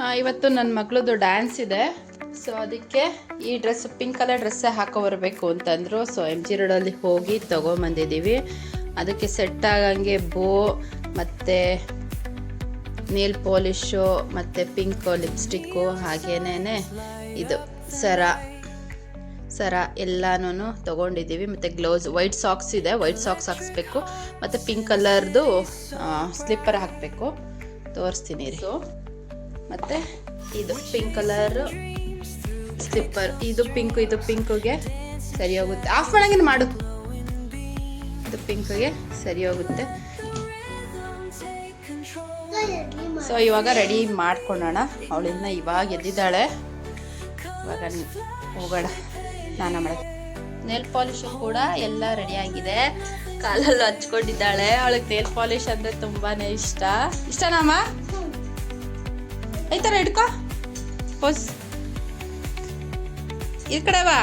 ಇವತ್ತು ನನ್ನ ಮಗಳದು ಡ್ಯಾನ್ಸ್ ಇದೆ. ಸೊ ಅದಕ್ಕೆ ಈ ಡ್ರೆಸ್ ಪಿಂಕ್ ಕಲರ್ ಡ್ರೆಸ್ಸೇ ಹಾಕೋ ಬರಬೇಕು ಅಂತಂದರು. ಸೊ MG ರೋಡಲ್ಲಿ ಹೋಗಿ ತೊಗೊಂಬಂದಿದ್ದೀವಿ. ಅದಕ್ಕೆ ಸೆಟ್ ಆಗಂಗೆ ಬೋ ಮತ್ತು ನೇಲ್ ಪಾಲಿಶು ಮತ್ತು ಪಿಂಕ್ ಲಿಪ್ಸ್ಟಿಕ್ಕು ಹಾಗೇನೇ ಇದು ಸರ ಎಲ್ಲನೂ ತೊಗೊಂಡಿದ್ದೀವಿ. ಮತ್ತು ಗ್ಲೌಸ್, ವೈಟ್ ಸಾಕ್ಸ್ ಇದೆ, ವೈಟ್ ಸಾಕ್ಸ್ ಹಾಕ್ಸ್ಬೇಕು. ಮತ್ತು ಪಿಂಕ್ ಕಲರ್ದು ಸ್ಲಿಪ್ಪರ್ ಹಾಕಬೇಕು, ತೋರಿಸ್ತೀನಿ ರೀ. ಮತ್ತು ಇದು ಪಿಂಕ್ ಕಲರ್ ಸ್ಲಿಪ್ಪರ್, ಇದು ಪಿಂಕ್ಗೆ ಸರಿ ಹೋಗುತ್ತೆ. ಆಫ್ ಮಾಡಂಗಿನ ಮಾಡು, ಇದು ಪಿಂಕ್ಗೆ ಸರಿ ಹೋಗುತ್ತೆ. ಸೊ ಇವಾಗ ರೆಡಿ ಮಾಡ್ಕೊಳ್ಳೋಣ. ಅವಳಿಂದ ಇವಾಗ ಎದ್ದಿದ್ದಾಳೆ, ಇವಾಗ ಹೋಗೋಣ ಸ್ನಾನ ಮಾಡೋದು. ನೇಲ್ ಪಾಲಿಶು ಕೂಡ ಎಲ್ಲ ರೆಡಿಯಾಗಿದೆ. ಕಾಲಲ್ಲೂ ಹಚ್ಕೊಂಡಿದ್ದಾಳೆ. ಅವಳಿಗೆ ನೇಲ್ ಪಾಲಿಶ್ ಅಂದರೆ ತುಂಬಾ ಇಷ್ಟನಮ್ಮ. ಈ ಥರ ಹಿಡ್ಕೊ, ಪೋಸ್ ಈ ಕಡೆ ಬಾ.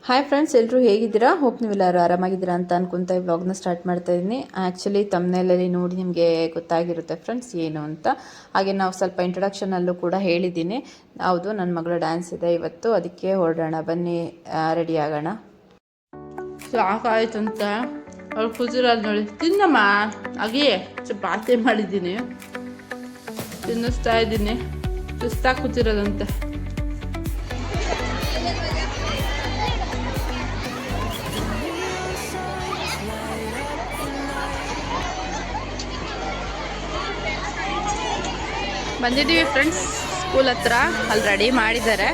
ಹಾಯ್ ಫ್ರೆಂಡ್ಸ್, ಎಲ್ಲರೂ ಹೇಗಿದ್ದೀರಾ? ಹೋಪ್ ನೀವೆಲ್ಲರೂ ಆರಾಮಾಗಿದ್ದೀರಾ ಅಂತ ಅನ್ಕೊಂತ ಈ ವ್ಲಾಗ್ನ ಸ್ಟಾರ್ಟ್ ಮಾಡ್ತಾ ಇದ್ದೀನಿ. ಆ್ಯಕ್ಚುಲಿ ತಮ್ಮನೇಲಲ್ಲಿ ನೋಡಿ ನಿಮಗೆ ಗೊತ್ತಾಗಿರುತ್ತೆ ಫ್ರೆಂಡ್ಸ್ ಏನು ಅಂತ. ಹಾಗೆ ನಾವು ಸ್ವಲ್ಪ ಇಂಟ್ರಡಕ್ಷನಲ್ಲೂ ಕೂಡ ಹೇಳಿದ್ದೀನಿ. ಹೌದು, ನನ್ನ ಮಗಳ ಡ್ಯಾನ್ಸ್ ಇದೆ ಇವತ್ತು, ಅದಕ್ಕೆ ಹೊರಡೋಣ ಬನ್ನಿ, ರೆಡಿ ಆಗೋಣ. ಸಾಕಾಯ್ತು ಅಂತ ಅವ್ಳು ಕೂತಿರೋದು ನೋಡಿ. ತಿನ್ನಮ್ಮ, ಹಾಗೆ ಸ್ವಲ್ಪ ಆಸೆ ಮಾಡಿದ್ದೀನಿ, ತಿನ್ನಿಸ್ತಾ ಇದ್ದೀನಿ. ಸುಸ್ತಾಗಿ ಕೂತಿರೋದಂತೆ. ಬಂದಿದ್ದೀವಿ ಫ್ರೆಂಡ್ಸ್ ಸ್ಕೂಲ್ ಹತ್ರ. ಅಲ್ಲಿ ರೆಡಿ ಮಾಡಿದ್ದಾರೆ,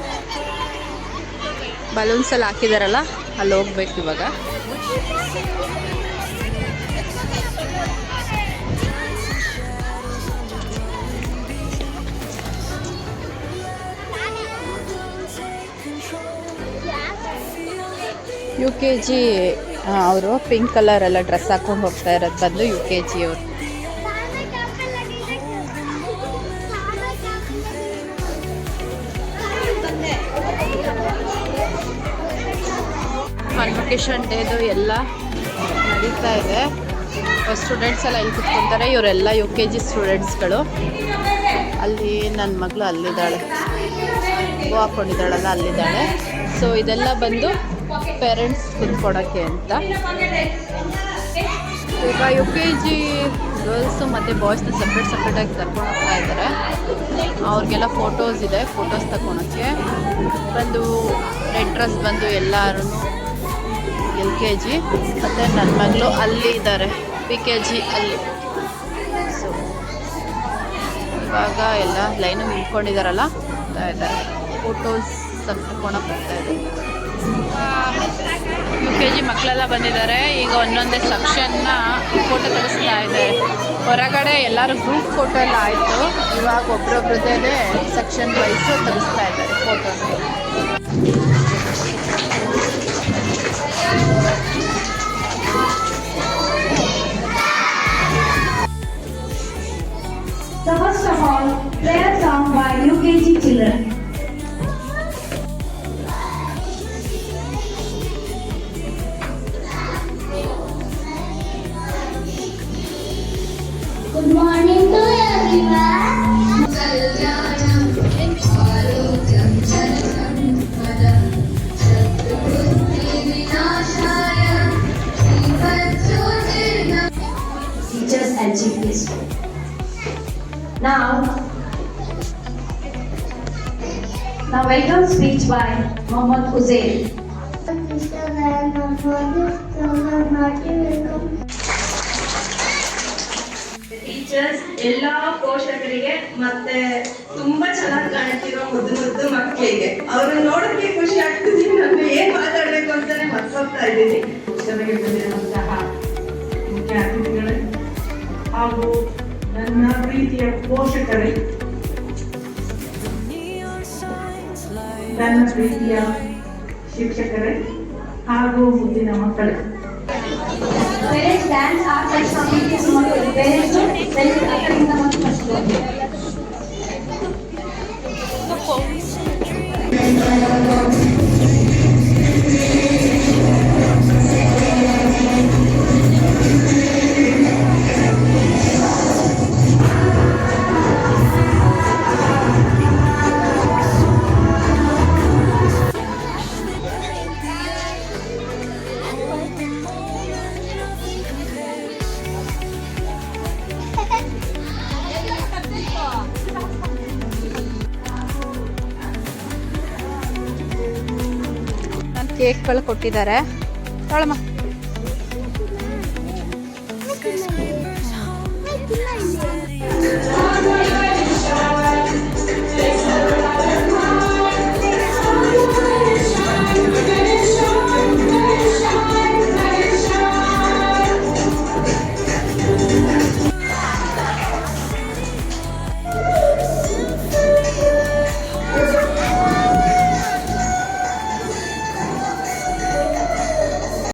ಬಲೂನ್ಸ್ ಎಲ್ಲ ಹಾಕಿದಾರಲ್ಲ, ಅಲ್ಲಿ ಹೋಗ್ಬೇಕು ಇವಾಗ. UKG ಅವರು ಪಿಂಕ್ ಕಲರ್ ಎಲ್ಲ ಡ್ರೆಸ್ ಹಾಕೊಂಡು ಹೋಗ್ತಾ ಇರೋದು ಬಂದು UKG ಅವರು. ಕಾನ್ವೊಕೇಶನ್ ಡೇದು ಎಲ್ಲ ನಡೀತಾ ಇದೆ. ಸ್ಟೂಡೆಂಟ್ಸ್ ಎಲ್ಲ ಇಲ್ಲಿ ಕುತ್ಕೊತಾರೆ. ಇವರೆಲ್ಲ UKG ಸ್ಟೂಡೆಂಟ್ಸ್ಗಳು. ಅಲ್ಲಿ ನನ್ನ ಮಗಳು ಅಲ್ಲಿದ್ದಾಳೆ, ಹೂ ಹಾಕ್ಕೊಂಡಿದ್ದಾಳಲ್ಲ ಅಲ್ಲಿದ್ದಾಳೆ. ಸೊ ಇದೆಲ್ಲ ಬಂದು ಪೇರೆಂಟ್ಸ್ ಕುತ್ಕೊಡೋಕ್ಕೆ ಅಂತ. ಈಗ UKG ಗರ್ಲ್ಸು ಮತ್ತು ಬಾಯ್ಸ್ನ ಸಪ್ರೇಟಾಗಿ ಕರ್ಕೊಂಡು ಹೋಗ್ತಾ ಇದ್ದಾರೆ. ಅವ್ರಿಗೆಲ್ಲ ಫೋಟೋಸ್ ಇದೆ, ಫೋಟೋಸ್ ತಗೊಳಕ್ಕೆ ಬಂದು. ರೆಡ್ ಡ್ರೆಸ್ ಬಂದು ಎಲ್ಲರೂ LKG, ಮತ್ತು ನನ್ನ ಮಗಳು ಅಲ್ಲಿ ಇದ್ದಾರೆ PKG ಅಲ್ಲಿ. ಸೊ ಇವಾಗ ಎಲ್ಲ ಲೈನು ನಿಂತ್ಕೊಂಡಿದ್ದಾರಲ್ಲ, ಬರ್ತಾ ಇದ್ದಾರೆ ಫೋಟೋಸ್ ತಗೊಳಕ್ಕೆ ಬರ್ತಾ ಇದ್ದಾರೆ. UKG ಮಕ್ಕಳೆಲ್ಲ ಬಂದಿದ್ದಾರೆ. ಈಗ ಒಂದೊಂದೇ ಸೆಕ್ಷನ್ನ ಫೋಟೋ ತೆಗೆಸ್ತಾ ಇದ್ದಾರೆ. ಹೊರಗಡೆ ಎಲ್ಲರೂ ಗ್ರೂಪ್ ಫೋಟೋ ಎಲ್ಲ ಆಯಿತು. ಇವಾಗ ಒಬ್ರೊಬ್ರದ್ದೇ ಸೆಕ್ಷನ್ ವೈಸು ತೆಗೆಸ್ತಾ ಇದ್ದಾರೆ ಫೋಟೋನ. So first of all, prayer song by UKG children. Good morning to everyone. Teachers and chief guests. Now welcome speech by Mohammad Uzair. Teachers, ಎಲ್ಲ ಪೋಷಕರಿಗೆ ಮತ್ತೆ ತುಂಬಾ ಚೆನ್ನಾಗಿ ಕಾಣ್ತಿರೋ ಮುದ್ದು ಮಕ್ಕಳಿಗೆ ಅವ್ರನ್ನ ನೋಡೋದಕ್ಕೆ ಖುಷಿ ಆಗ್ತದೆ. ನಾನು ಏನ್ ಮಾತಾಡ್ಬೇಕು ಅಂತಾನೆ ಮರ್ತೋಗ್ತಾ ಇದ್ದೀನಿ. ಸಭೆಗೆ ಬಂದಿರುವಂತಹ ಮುಖ್ಯ ಅತಿಥಿಗಳೇ ಹಾಗೂ ನನ್ನ ಪ್ರೀತಿಯ ಪೋಷಕರೇ, ನನ್ನ ಪ್ರೀತಿಯ ಶಿಕ್ಷಕರೇ ಹಾಗೂ ಮುದ್ದಿನ ಮಕ್ಕಳೇ. Parents dance are like something to motivate parents to self academic the ಕೇಕ್ಗಳು ಕೊಟ್ಟಿದ್ದಾರೆ. ತೊಳಮ್ಮ